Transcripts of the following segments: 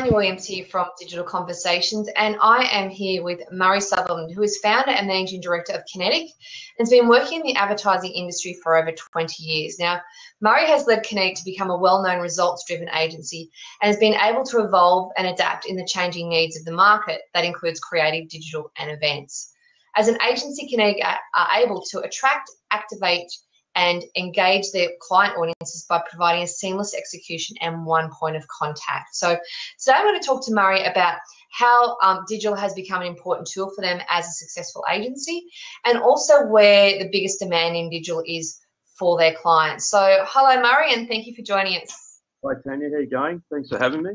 Tanya Williams here from Digital Conversations, and I am here with Murray Sutherland, who is founder and Managing Director of Kinetic and has been working in the advertising industry for over 20 years. Now, Murray has led Kinetic to become a well-known results-driven agency and has been able to evolve and adapt in the changing needs of the market. That includes creative, digital and events. As an agency, Kinetic are able to attract, activate and engage their client audiences by providing a seamless execution and one point of contact. So today I'm going to talk to Murray about how digital has become an important tool for them as a successful agency, and also where the biggest demand in digital is for their clients. So hello, Murray, and thank you for joining us. Hi, Tanya. How are you going? Thanks for having me.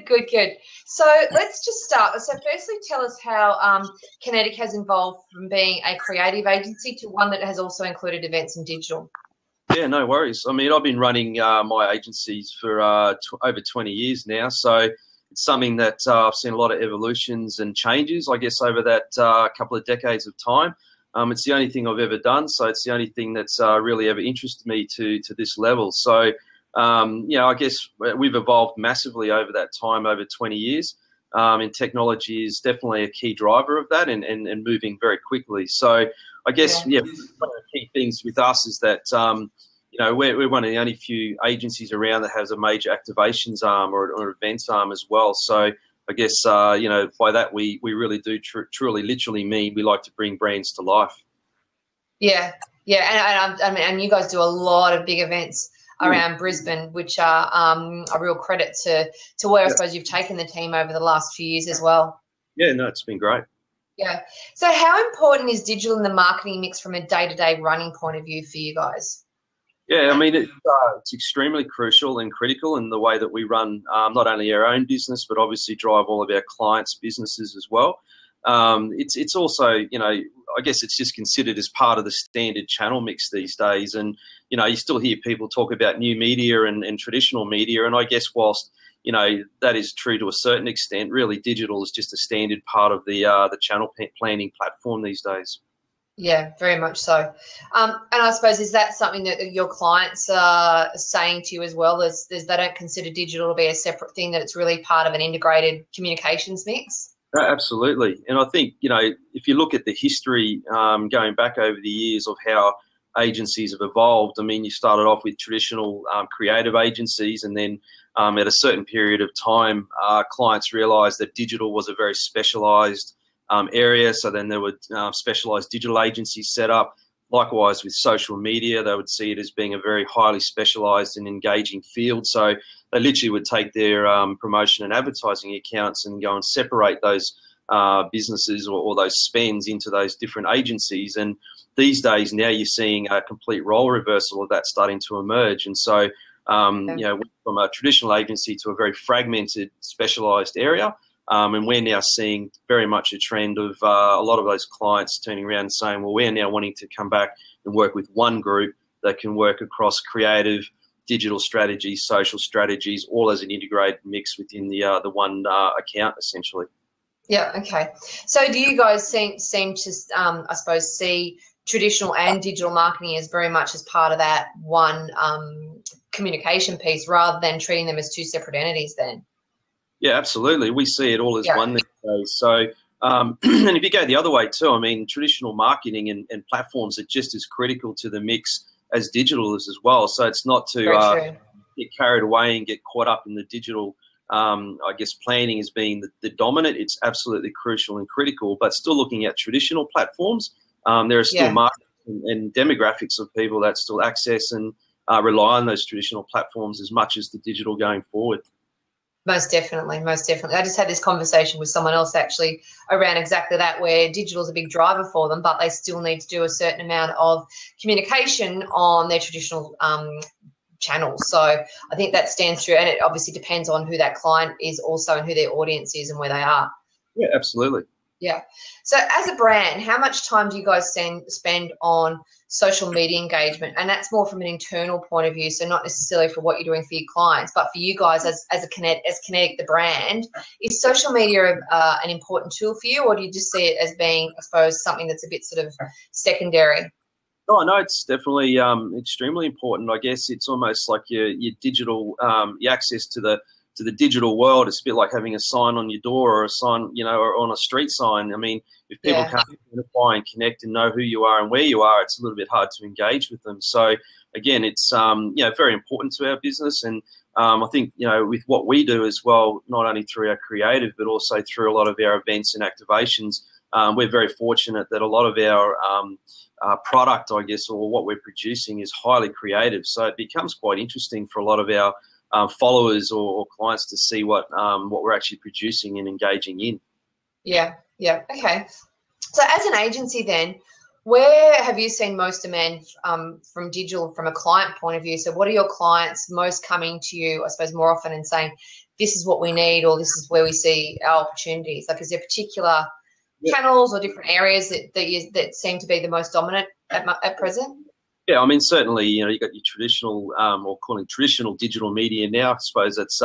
Good. So let's just start. So firstly, tell us how Kinetic has evolved from being a creative agency to one that has also included events and digital. Yeah, no worries. I mean, I've been running my agencies for over 20 years now, so it's something that I've seen a lot of evolutions and changes, I guess, over that couple of decades of time. It's the only thing I've ever done, so it's the only thing that's really ever interested me to this level. So I guess we've evolved massively over that time, over 20 years, and technology is definitely a key driver of that and moving very quickly. So I guess, one of the key things with us is that, we're one of the only few agencies around that has a major activations arm or events arm as well. So I guess, by that we really do truly, literally mean we like to bring brands to life. Yeah, and you guys do a lot of big events around Brisbane, which are a real credit to where I suppose you've taken the team over the last few years as well. Yeah, no, it's been great. Yeah. So how important is digital in the marketing mix from a day-to-day running point of view for you guys? Yeah, I mean, it's extremely crucial and critical in the way that we run not only our own business, but obviously drive all of our clients' businesses as well. It's also, I guess it's just considered as part of the standard channel mix these days. And, you still hear people talk about new media and traditional media. And I guess whilst, that is true to a certain extent, really digital is just a standard part of the channel planning platform these days. Yeah, very much so. And I suppose, is that something that your clients are saying to you as well? They don't consider digital to be a separate thing, that it's really part of an integrated communications mix? Absolutely. And I think, if you look at the history going back over the years of how agencies have evolved, I mean, you started off with traditional creative agencies, and then at a certain period of time, clients realised that digital was a very specialised area. So then there were specialised digital agencies set up. Likewise with social media, they would see it as being a very highly specialised and engaging field. So they literally would take their promotion and advertising accounts and go and separate those businesses or those spends into those different agencies. And these days now you're seeing a complete role reversal of that starting to emerge. And so, from a traditional agency to a very fragmented, specialised area. And we're now seeing very much a trend of a lot of those clients turning around and saying, well, we're now wanting to come back and work with one group that can work across creative, digital strategies, social strategies, all as an integrated mix within the one account, essentially. Yeah, okay. So do you guys seem to, I suppose, see traditional and digital marketing as very much as part of that one communication piece rather than treating them as two separate entities then? Yeah, absolutely. We see it all as one these days. So, and if you go the other way too, I mean, traditional marketing and platforms are just as critical to the mix as digital is as well. So it's not to get carried away and get caught up in the digital, I guess, planning as being the dominant. It's absolutely crucial and critical, but still looking at traditional platforms, there are still markets and demographics of people that still access and rely on those traditional platforms as much as the digital going forward. Most definitely. I just had this conversation with someone else actually around exactly that, where digital is a big driver for them, but they still need to do a certain amount of communication on their traditional channels. So I think that stands true, and it obviously depends on who that client is also and who their audience is and where they are. Yeah, absolutely. Yeah. So as a brand, how much time do you guys spend on social media engagement? And that's more from an internal point of view, so not necessarily for what you're doing for your clients, but for you guys as Kinetic, the brand. Is social media an important tool for you, or do you just see it as being, I suppose, something that's a bit sort of secondary? Oh, no, it's definitely extremely important. I guess it's almost like your digital, your access to the to the digital world, it's a bit like having a sign on your door or a sign, you know, or on a street sign. I mean, if people can't identify and connect and know who you are and where you are, it's a little bit hard to engage with them. So again, it's you know, very important to our business, and I think, you know, with what we do as well, not only through our creative but also through a lot of our events and activations, we're very fortunate that a lot of our product, I guess, or what we're producing is highly creative. So it becomes quite interesting for a lot of our followers or clients to see what we're actually producing and engaging in. Yeah, yeah, okay. So as an agency then, where have you seen most demand from digital from a client point of view? So what are your clients most coming to you, I suppose, more often and saying, this is what we need, or this is where we see our opportunities? Like, is there particular channels or different areas that seem to be the most dominant at present? Yeah, I mean, certainly, you know, you've got your traditional, or calling traditional digital media now. I suppose that's,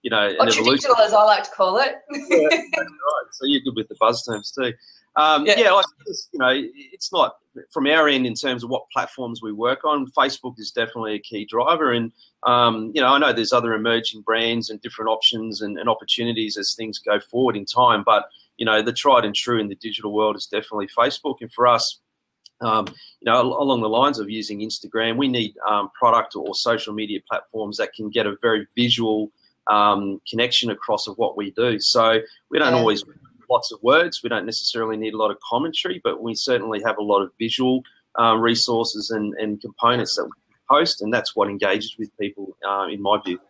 you know, an evolution. Traditional, as I like to call it. Yeah, that's right. So you're good with the buzz terms too. I suppose, you know, it's not from our end in terms of what platforms we work on. Facebook is definitely a key driver, and you know, I know there's other emerging brands and different options and opportunities as things go forward in time. But you know, the tried and true in the digital world is definitely Facebook, and for us, you know, along the lines of using Instagram, we need product or social media platforms that can get a very visual connection across of what we do. So we don't always lots of words. We don't necessarily need a lot of commentary, but we certainly have a lot of visual resources and components that we post, and that's what engages with people, in my view.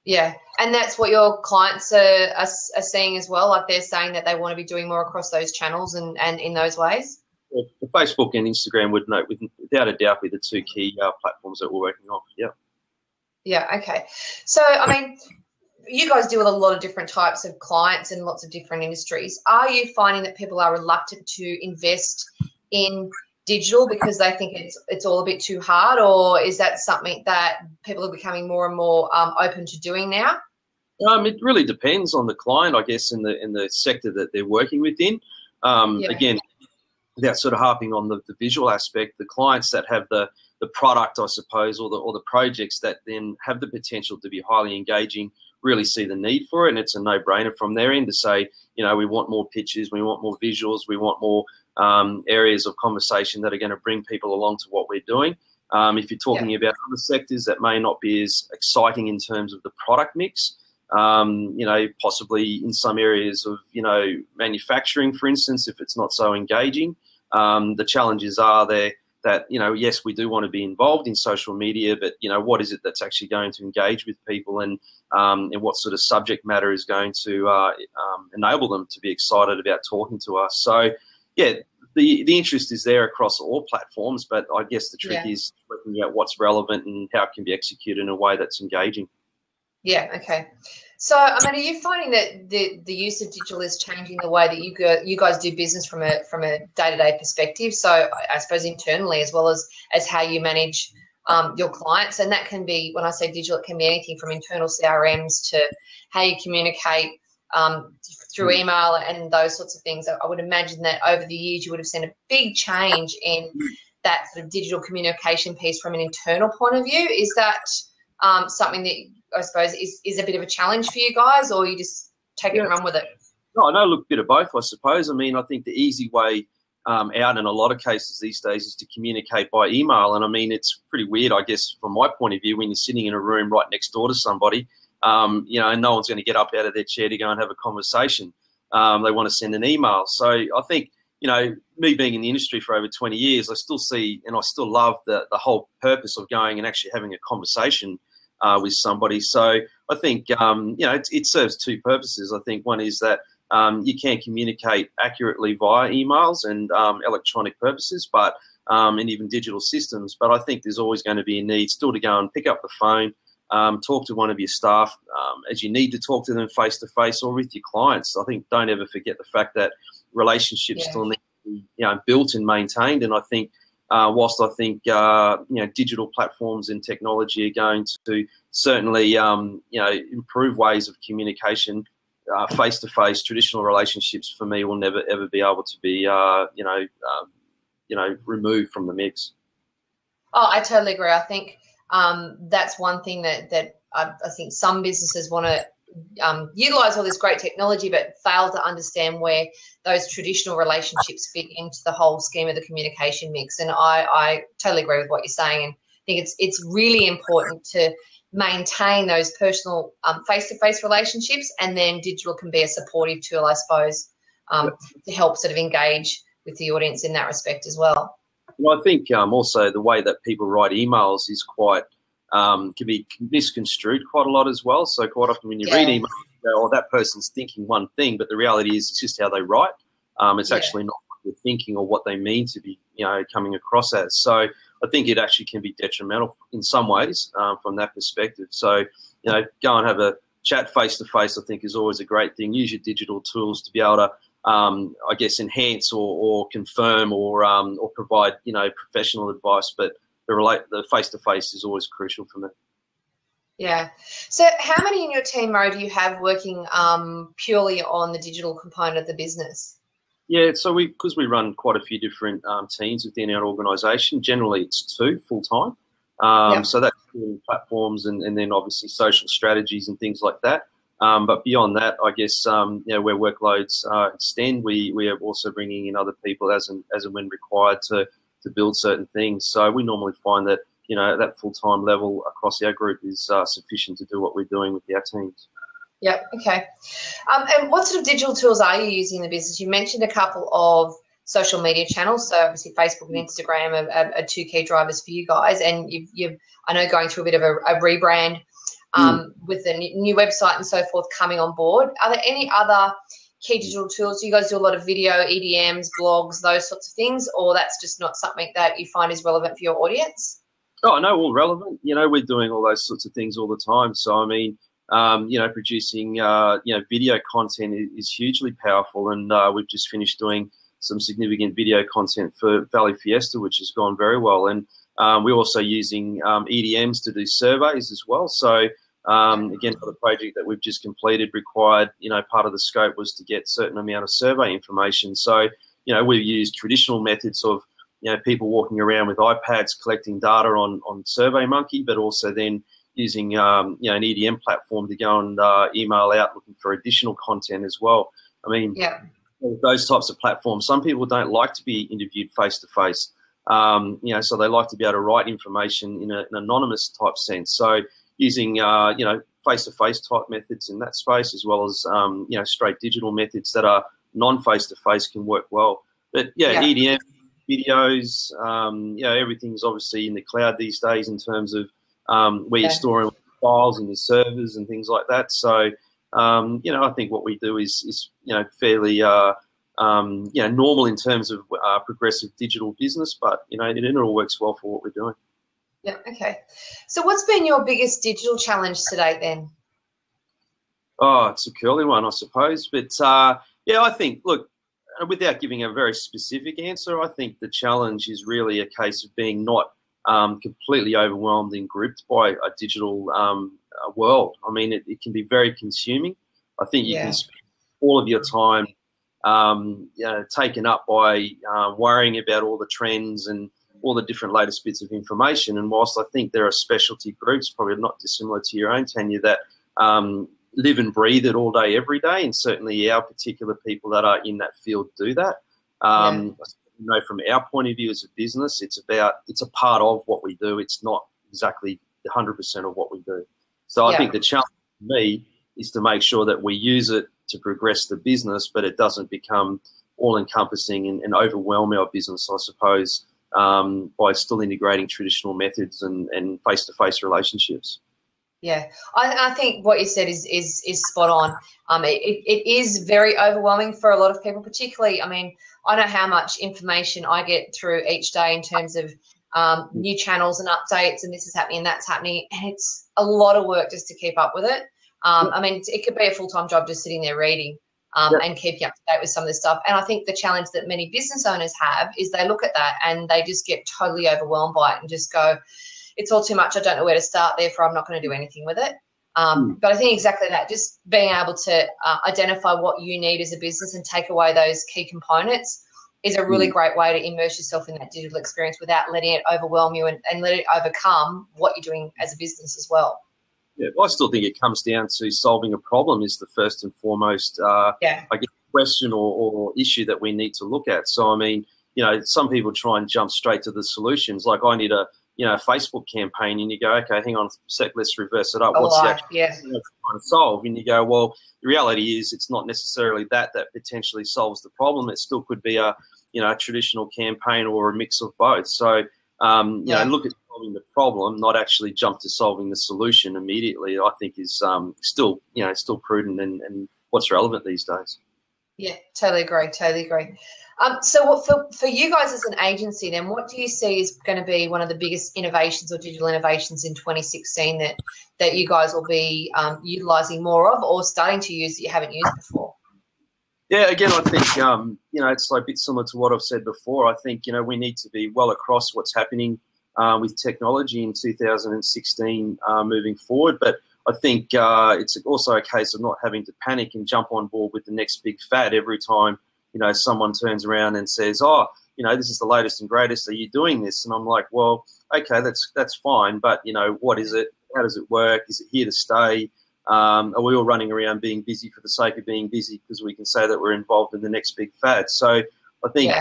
Yeah, and that's what your clients are seeing as well. Like, they're saying that they want to be doing more across those channels and in those ways. Well, Facebook and Instagram would note, without a doubt, be the two key platforms that we're working on. Yeah. Yeah. Okay. So, I mean, you guys deal with a lot of different types of clients and lots of different industries. Are you finding that people are reluctant to invest in digital because they think it's all a bit too hard, or is that something that people are becoming more and more open to doing now? It really depends on the client, I guess, in the sector that they're working within. Again, without sort of harping on the visual aspect, the clients that have the product, I suppose, or the projects that then have the potential to be highly engaging really see the need for it, and it's a no-brainer from their end to say, you know, we want more pictures, we want more visuals, we want more areas of conversation that are going to bring people along to what we're doing. If you're talking about other sectors that may not be as exciting in terms of the product mix, you know, possibly in some areas of, you know, manufacturing, for instance, if it's not so engaging, the challenges are there that, you know, yes, we do want to be involved in social media, but, you know, what is it that's actually going to engage with people, and what sort of subject matter is going to enable them to be excited about talking to us. So, yeah, the interest is there across all platforms, but I guess the trick is working out what's relevant and how it can be executed in a way that's engaging. Yeah, okay. So, I mean, are you finding that the use of digital is changing the way that you guys do business from a day-to-day perspective? So, I suppose internally as well as how you manage your clients, and that can be, when I say digital, it can be anything from internal CRMs to how you communicate through email and those sorts of things. I would imagine that over the years you would have seen a big change in that sort of digital communication piece from an internal point of view. Is that something that I suppose is a bit of a challenge for you guys, or you just take it and run with it? No, look, a bit of both, I suppose. I mean, I think the easy way out in a lot of cases these days is to communicate by email. And I mean, it's pretty weird, I guess, from my point of view, when you're sitting in a room right next door to somebody, you know, and no one's going to get up out of their chair to go and have a conversation. They want to send an email. So I think, you know, me being in the industry for over 20 years, I still see and I still love the whole purpose of going and actually having a conversation with somebody. So I think, you know, it serves two purposes. I think one is that you can communicate accurately via emails and electronic purposes, but and even digital systems. But I think there's always going to be a need still to go and pick up the phone, talk to one of your staff as you need to talk to them face-to-face or with your clients. I think don't ever forget the fact that relationships still need to be, you know, built and maintained. And I think whilst I think, you know, digital platforms and technology are going to certainly, you know, improve ways of communication, face-to-face traditional relationships for me will never, ever be able to be, you know, removed from the mix. Oh, I totally agree. I think That's one thing that I think some businesses want to utilize all this great technology, but fail to understand where those traditional relationships fit into the whole scheme of the communication mix. And I totally agree with what you're saying, and think it's really important to maintain those personal face-to-face relationships, and then digital can be a supportive tool, I suppose, to help sort of engage with the audience in that respect as well. Well, I think also the way that people write emails is quite can be misconstrued quite a lot as well. So quite often when you read emails, you go, oh, that person's thinking one thing, but the reality is it's just how they write. It's actually not what they're thinking or what they mean to be, coming across as. So I think it actually can be detrimental in some ways from that perspective. So, go and have a chat face-to-face, I think, is always a great thing. Use your digital tools to be able to, I guess, enhance or confirm or provide, professional advice. But the face-to-face is always crucial for me. Yeah. So how many in your team, Murray, do you have working purely on the digital component of the business? Yeah, so because we run quite a few different teams within our organisation, generally it's 2 full-time. So that's platforms and then obviously social strategies and things like that. But beyond that, I guess, where workloads extend, we are also bringing in other people as and when required to build certain things. So we normally find that, that full-time level across our group is sufficient to do what we're doing with our teams. Yeah, okay. And what sort of digital tools are you using in the business? You mentioned a couple of social media channels, so obviously Facebook and Instagram are 2 key drivers for you guys, and you've I know, going through a bit of a rebrand with the new website and so forth coming on board. Are there any other key digital tools? Do you guys do a lot of video, EDMs, blogs, those sorts of things, or that's just not something that you find is relevant for your audience? Oh, no, all relevant. We're doing all those sorts of things all the time. So, I mean, producing, video content is hugely powerful, and we've just finished doing some significant video content for Valley Fiesta, which has gone very well. And we're also using EDMs to do surveys as well. So, again, for the project that we've just completed required, part of the scope was to get a certain amount of survey information. So, we've used traditional methods of, people walking around with iPads collecting data on SurveyMonkey, but also then using, an EDM platform to go and email out looking for additional content as well. I mean, those types of platforms, some people don't like to be interviewed face-to-face, so they like to be able to write information in an anonymous type sense. So using, face-to-face type methods in that space, as well as, straight digital methods that are non-face-to-face can work well. But, EDM, videos, everything's obviously in the cloud these days in terms of where you're storing files in your servers and things like that. So, I think what we do is fairly, normal in terms of progressive digital business, but, it all works well for what we're doing. Yeah, okay. So what's been your biggest digital challenge to date then? Oh, it's a curly one, I suppose. But, I think, look, without giving a very specific answer, I think the challenge is really a case of being not completely overwhelmed and grouped by a digital world. I mean, it can be very consuming. I think you can spend all of your time taken up by worrying about all the trends and all the different latest bits of information. And whilst I think there are specialty groups, probably not dissimilar to your own, Tanya, that live and breathe it all day, every day, and certainly our particular people that are in that field do that. From our point of view as a business, it's a part of what we do. It's not exactly 100% of what we do. So I think the challenge for me is to make sure that we use it to progress the business, but it doesn't become all-encompassing and overwhelm our business, I suppose, by still integrating traditional methods and face-to-face relationships. Yeah, I think what you said is spot on. It is very overwhelming for a lot of people, particularly, I mean, I know how much information I get through each day in terms of new channels and updates, and this is happening and that's happening, and it's a lot of work just to keep up with it. I mean, it could be a full-time job just sitting there reading and keeping up to date with some of this stuff. And I think the challenge that many business owners have is they look at that and they just get totally overwhelmed by it and just go, it's all too much, I don't know where to start, therefore I'm not going to do anything with it. But I think exactly that, just being able to identify what you need as a business and take away those key components is a really great way to immerse yourself in that digital experience without letting it overwhelm you and let it overcome what you're doing as a business as well. Yeah, I still think it comes down to solving a problem is the first and foremost, I guess, question or issue that we need to look at. So, I mean, you know, some people try and jump straight to the solutions. Like, I need a Facebook campaign, and you go, okay, hang on a sec, let's reverse it up. What's the actual trying to solve? And you go, well, the reality is it's not necessarily that potentially solves the problem. It still could be a traditional campaign or a mix of both. So, you know, look at solving the problem, not actually jump to solving the solution immediately, I think is still prudent and what's relevant these days. Yeah, totally agree. So for you guys as an agency then, what do you see is going to be one of the biggest innovations or digital innovations in 2016 that you guys will be utilising more of or starting to use that you haven't used before? Yeah, again, I think, it's a bit similar to what I've said before. I think, we need to be well across what's happening with technology in 2016 moving forward. But I think it's also a case of not having to panic and jump on board with the next big fad every time, someone turns around and says, oh, this is the latest and greatest. Are you doing this? And I'm like, well, okay, that's fine. But, what is it? How does it work? Is it here to stay? Are we all running around being busy for the sake of being busy because we can say that we're involved in the next big fad? So I think,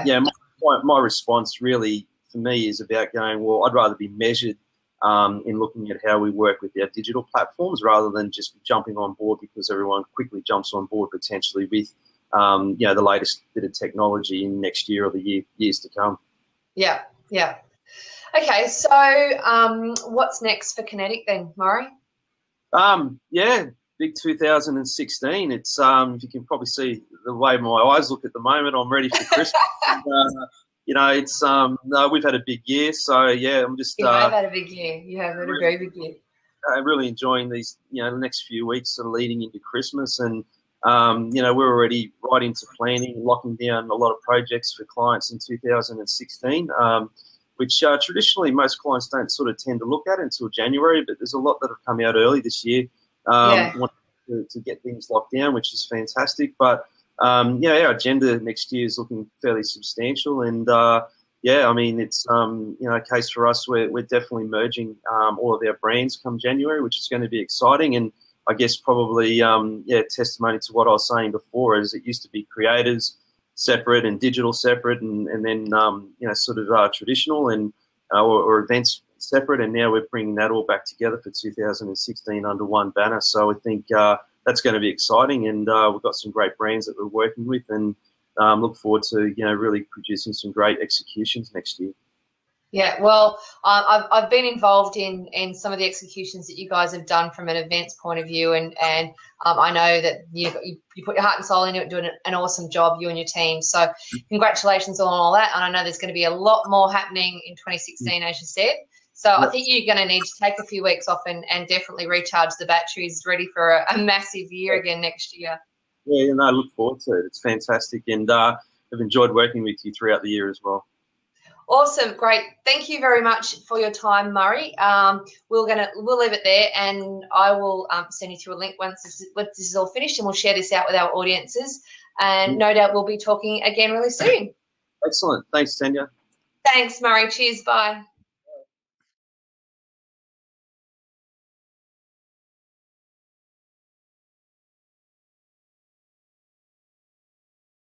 my response really for me is about going, well, I'd rather be measured in looking at how we work with our digital platforms rather than just jumping on board because everyone quickly jumps on board potentially with, the latest bit of technology in next year or the years to come. Yeah. Okay, so what's next for Kinetic then, Murray? Big 2016. It's if you can probably see the way my eyes look at the moment, I'm ready for Christmas. It's we've had a big year, so I'm just. You have had a big year. You have had a very big year. I'm really enjoying these, the next few weeks sort of leading into Christmas, and we're already right into planning, locking down a lot of projects for clients in 2016. Which traditionally most clients don't sort of tend to look at until January, but there's a lot that have come out early this year. Want to get things locked down, which is fantastic. But our agenda next year is looking fairly substantial, and I mean it's a case for us. We're definitely merging all of our brands come January, which is going to be exciting, and I guess probably testimony to what I was saying before is it used to be creators separate and digital separate, and then traditional and or events separate, and now we're bringing that all back together for 2016 under one banner. So I think that's going to be exciting, and we've got some great brands that we're working with, and look forward to really producing some great executions next year. Yeah, well, I've been involved in some of the executions that you guys have done from an events point of view, and I know that you put your heart and soul into it, doing an awesome job, you and your team. So congratulations on all that, and I know there's going to be a lot more happening in 2016, as you said. So I think you're going to need to take a few weeks off and definitely recharge the batteries, ready for a massive year again next year. Yeah, I look forward to it. It's fantastic, and I've enjoyed working with you throughout the year as well. Awesome, great. Thank you very much for your time, Murray. We'll leave it there, and I will send you to a link once this is all finished, and we'll share this out with our audiences. And no doubt we'll be talking again really soon. Excellent. Thanks, Tanya. Thanks, Murray. Cheers. Bye.